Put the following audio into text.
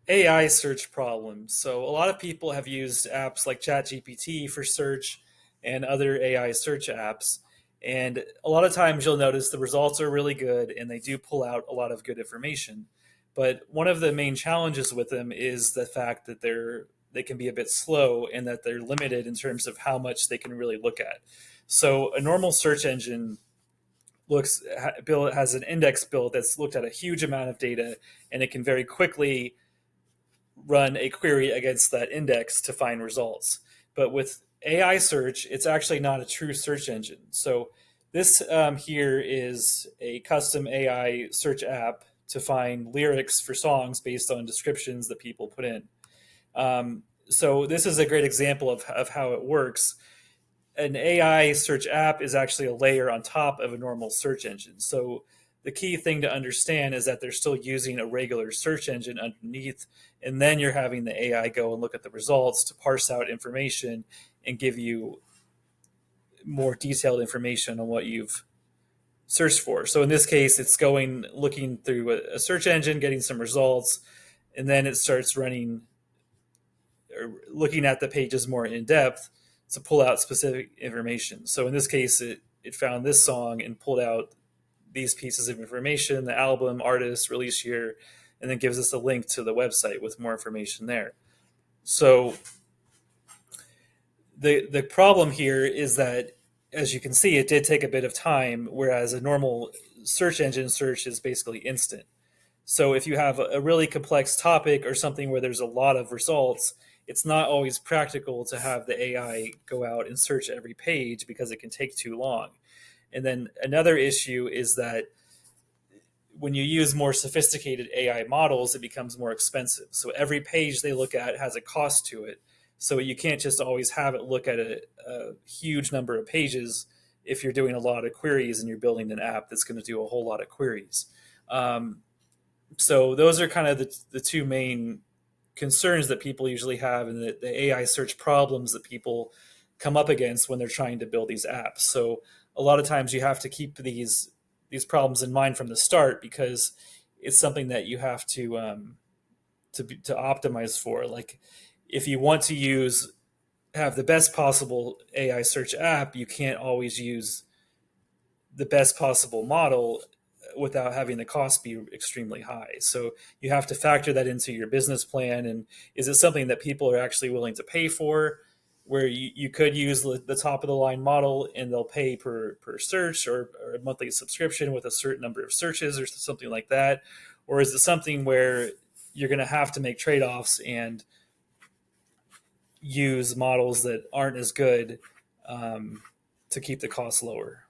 AI search problems. So a lot of people have used apps like ChatGPT for search and other AI search apps. And a lot of times you'll notice the results are really good and they do pull out a lot of good information. But one of the main challenges with them is the fact that they can be a bit slow and that they're limited in terms of how much they can really look at. So a normal search engine build has an index build that's looked at a huge amount of data and it can very quickly run a query against that index to find results. But with AI search, it's actually not a true search engine. So this here is a custom AI search app to find lyrics for songs based on descriptions that people put in. So this is a great example of how it works. An AI search app is actually a layer on top of a normal search engine. So the key thing to understand is that they're still using a regular search engine underneath, and then you're having the AI go and look at the results to parse out information and give you more detailed information on what you've searched for. So in this case, it's going looking through a search engine, getting some results, and then it starts running or looking at the pages more in depth to pull out specific information. So in this case, it found this song and pulled out these pieces of information, the album, artist, release year, and then gives us a link to the website with more information there. So the problem here is that, as you can see, it did take a bit of time, whereas a normal search engine search is basically instant. So if you have a really complex topic or something where there's a lot of results, it's not always practical to have the AI go out and search every page because it can take too long. And then another issue is that when you use more sophisticated AI models, it becomes more expensive. So every page they look at has a cost to it. So you can't just always have it look at a huge number of pages if you're doing a lot of queries and you're building an app that's going to do a whole lot of queries. So those are kind of the two main concerns that people usually have, and the AI search problems that people come up against when they're trying to build these apps. So a lot of times you have to keep these problems in mind from the start because it's something that you have to optimize for. Like if you want to have the best possible AI search app, you can't always use the best possible model without having the cost be extremely high. So you have to factor that into your business plan. And is it something that people are actually willing to pay for? Where you could use the top of the line model and they'll pay per search or a monthly subscription with a certain number of searches or something like that? Or is it something where you're going to have to make trade offs and use models that aren't as good to keep the costs lower?